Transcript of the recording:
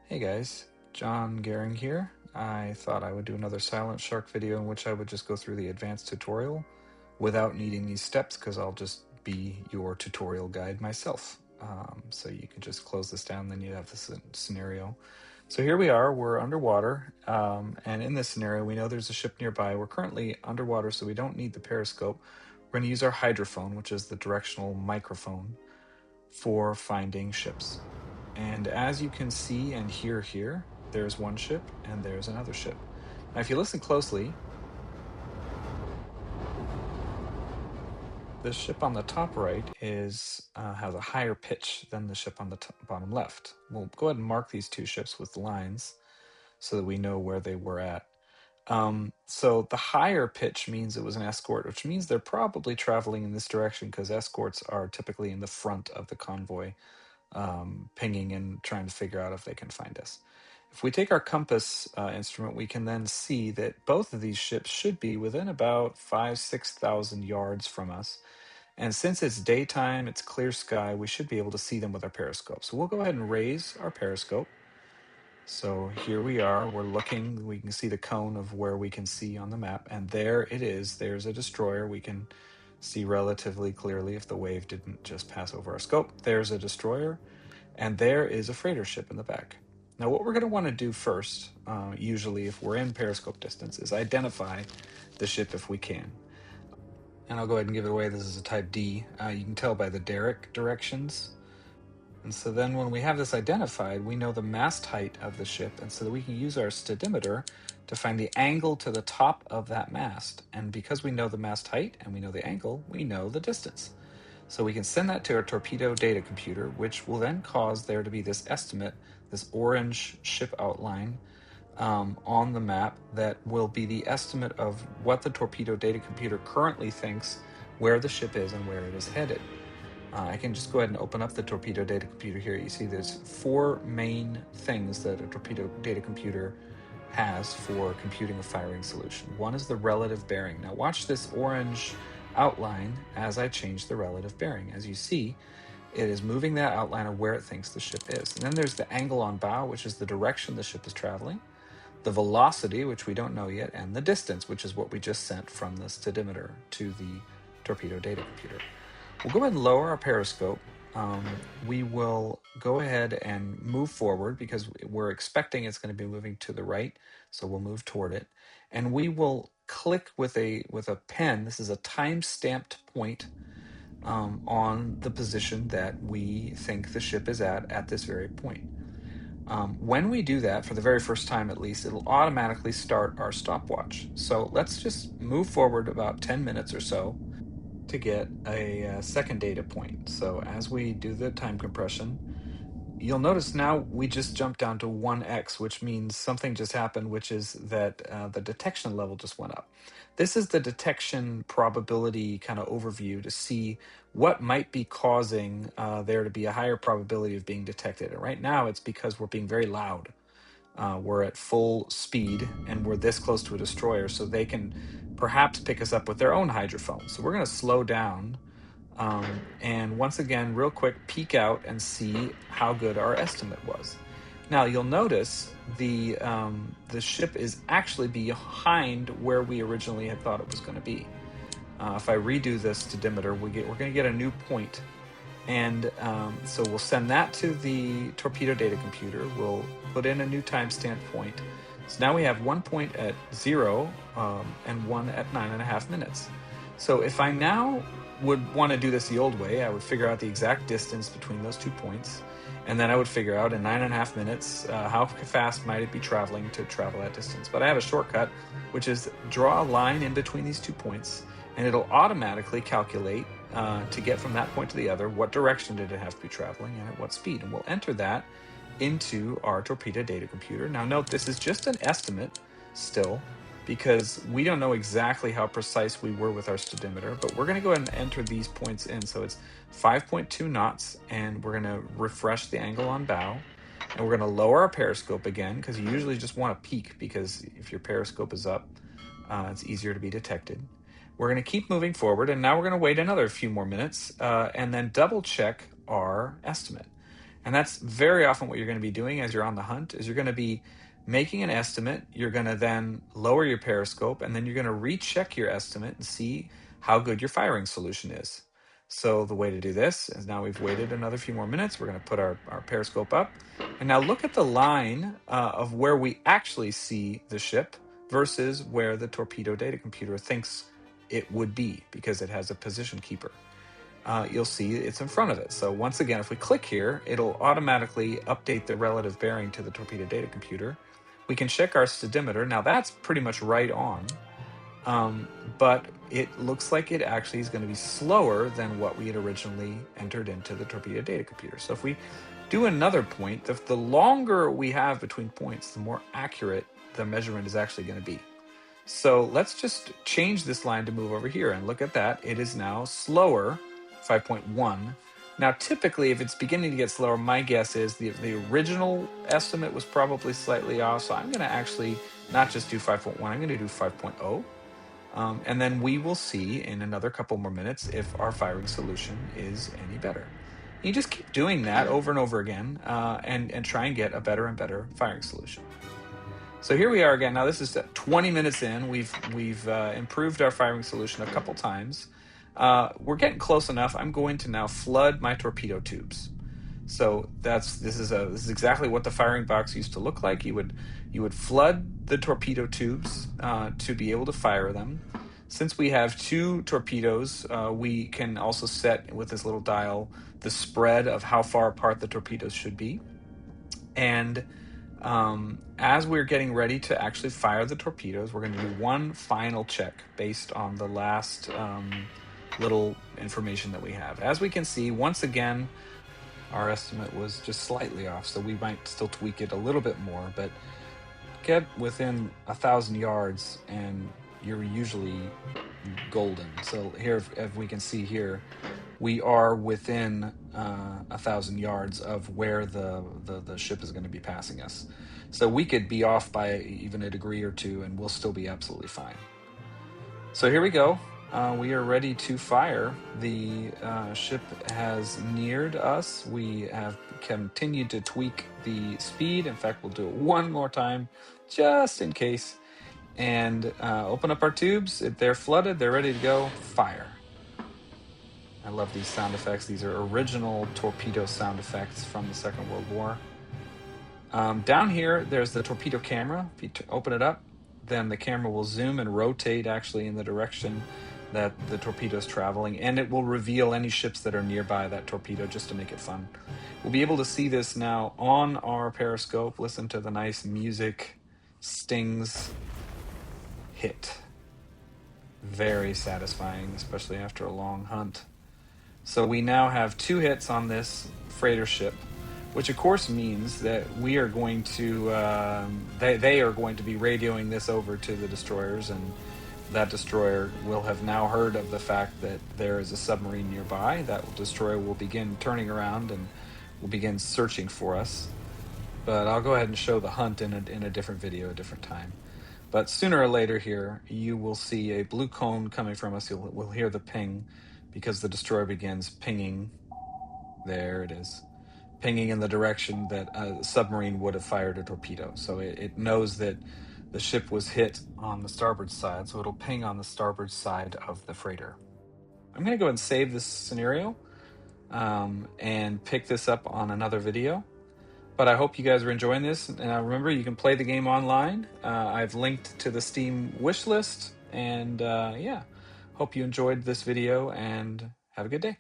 Hey guys, John Gehring here. I thought I would do another Silent Shark video in which I would just go through the advanced tutorial without needing these steps because I'll just be your tutorial guide myself. So you can just close this down, then you have this scenario. So here we are, we're underwater, and in this scenario we know there's a ship nearby. We're currently underwater, so we don't need the periscope. We're going to use our hydrophone, which is the directional microphone, for finding ships. And as you can see and hear here, there's one ship and there's another ship. Now, if you listen closely, the ship on the top right has a higher pitch than the ship on the bottom left. We'll go ahead and mark these two ships with lines so that we know where they were at. So the higher pitch means it was an escort, which means they're probably traveling in this direction because escorts are typically in the front of the convoy, pinging and trying to figure out if they can find us. If we take our compass instrument, we can then see that both of these ships should be within about 6,000 yards from us. And since it's daytime, it's clear sky, we should be able to see them with our periscope. So we'll go ahead and raise our periscope. So here we are, we're looking, we can see the cone of where we can see on the map, and there it is. There's a destroyer. We can see relatively clearly if the wave didn't just pass over our scope. There's a destroyer, and there is a freighter ship in the back. Now what we're going to want to do first, usually if we're in periscope distance, is identify the ship if we can. And I'll go ahead and give it away. This is a type D. You can tell by the derrick directions. And so then when we have this identified, we know the mast height of the ship, and so that we can use our Stadimeter to find the angle to the top of that mast. And because we know the mast height and we know the angle, we know the distance. So we can send that to our Torpedo Data Computer, which will then cause there to be this estimate, this orange ship outline on the map that will be the estimate of what the Torpedo Data Computer currently thinks where the ship is and where it is headed. I can just go ahead and open up the Torpedo Data Computer here. You see there's four main things that a Torpedo Data Computer has for computing a firing solution. One is the relative bearing. Now watch this orange outline as I change the relative bearing. As you see, it is moving that outline of where it thinks the ship is. And then there's the angle on bow, which is the direction the ship is traveling, the velocity, which we don't know yet, and the distance, which is what we just sent from the Stadimeter to the Torpedo Data Computer. We'll go ahead and lower our periscope. We will go ahead and move forward because we're expecting it's going to be moving to the right, so we'll move toward it. And we will click with a pen. This is a time-stamped point on the position that we think the ship is at this very point. When we do that, for the very first time at least, it'll automatically start our stopwatch. So let's just move forward about 10 minutes or so to get a second data point. So as we do the time compression, you'll notice now we just jumped down to 1x, which means something just happened, which is that the detection level just went up. This is the detection probability kind of overview to see what might be causing there to be a higher probability of being detected. And right now it's because we're being very loud. We're at full speed and we're this close to a destroyer, so they can perhaps pick us up with their own hydrophone. So we're going to slow down and once again, real quick, peek out and see how good our estimate was. Now you'll notice the ship is actually behind where we originally had thought it was going to be. If I redo this Stadimeter, we're going to get a new point. And so we'll send that to the Torpedo Data Computer. We'll put in a new timestamp point. So now we have 1 point at 0 and 1 at 9.5 minutes. So if I now would want to do this the old way, I would figure out the exact distance between those 2 points. And then I would figure out in 9.5 minutes how fast might it be traveling to travel that distance. But I have a shortcut, which is draw a line in between these 2 points, and it'll automatically calculate to get from that point to the other, what direction did it have to be traveling and at what speed. And we'll enter that into our Torpedo Data Computer. Now note, this is just an estimate still, because we don't know exactly how precise we were with our Stadimeter, but we're going to go ahead and enter these points in. So it's 5.2 knots, and we're going to refresh the angle on bow, and we're going to lower our periscope again, because you usually just want to peek, because if your periscope is up, it's easier to be detected. We're going to keep moving forward, and now we're going to wait another few more minutes and then double check our estimate. And that's very often what you're going to be doing as you're on the hunt, is you're going to be making an estimate. You're going to then lower your periscope, and then you're going to recheck your estimate and see how good your firing solution is. So the way to do this is, now we've waited another few more minutes. We're going to put our periscope up. And now look at the line of where we actually see the ship versus where the torpedo data computer thinks it would be, because it has a position keeper. You'll see it's in front of it. So once again, if we click here, it'll automatically update the relative bearing to the torpedo data computer. We can check our stadimeter. Now that's pretty much right on, but it looks like it actually is going to be slower than what we had originally entered into the torpedo data computer. So if we do another point, the longer we have between points, the more accurate the measurement is actually going to be. So let's just change this line to move over here, and look at that. It is now slower, 5.1. Now, typically, if it's beginning to get slower, my guess is the original estimate was probably slightly off. So I'm going to actually not just do 5.1, I'm going to do 5.0. And then we will see in another couple more minutes if our firing solution is any better. You just keep doing that over and over again, and try and get a better and better firing solution. So here we are again. Now this is 20 minutes in. We've improved our firing solution a couple times. We're getting close enough. I'm going to now flood my torpedo tubes. So this is exactly what the firing box used to look like. You would flood the torpedo tubes to be able to fire them. Since we have 2 torpedoes, we can also set with this little dial the spread of how far apart the torpedoes should be. And as we're getting ready to actually fire the torpedoes, we're going to do one final check based on the last little information that we have. As we can see, once again, our estimate was just slightly off, so we might still tweak it a little bit more, but get within 1,000 yards and you're usually golden. So here, as we can see here, we are within 1,000 yards of where the ship is going to be passing us. So we could be off by even a degree or two and we'll still be absolutely fine. So here we go. We are ready to fire. The ship has neared us. We have continued to tweak the speed. In fact, we'll do it one more time just in case. And open up our tubes. They're flooded. They're ready to go. Fire. I love these sound effects. These are original torpedo sound effects from the Second World War. Down here, there's the torpedo camera. If you open it up, then the camera will zoom and rotate actually in the direction that the torpedo is traveling, and it will reveal any ships that are nearby that torpedo just to make it fun. We'll be able to see this now on our periscope. Listen to the nice music. Stings. Hit. Very satisfying, especially after a long hunt. So we now have 2 hits on this freighter ship, which of course means that we are going to, they are going to be radioing this over to the destroyers, and that destroyer will have now heard of the fact that there is a submarine nearby. That destroyer will begin turning around and will begin searching for us. But I'll go ahead and show the hunt in a different video, a different time. But sooner or later here, you will see a blue cone coming from us. We'll hear the ping because the destroyer begins pinging. There it is. Pinging in the direction that a submarine would have fired a torpedo. So it knows that the ship was hit on the starboard side, so it'll ping on the starboard side of the freighter. I'm going to go ahead and save this scenario and pick this up on another video. But I hope you guys are enjoying this. And remember, you can play the game online. I've linked to the Steam wish list. And yeah, hope you enjoyed this video and have a good day.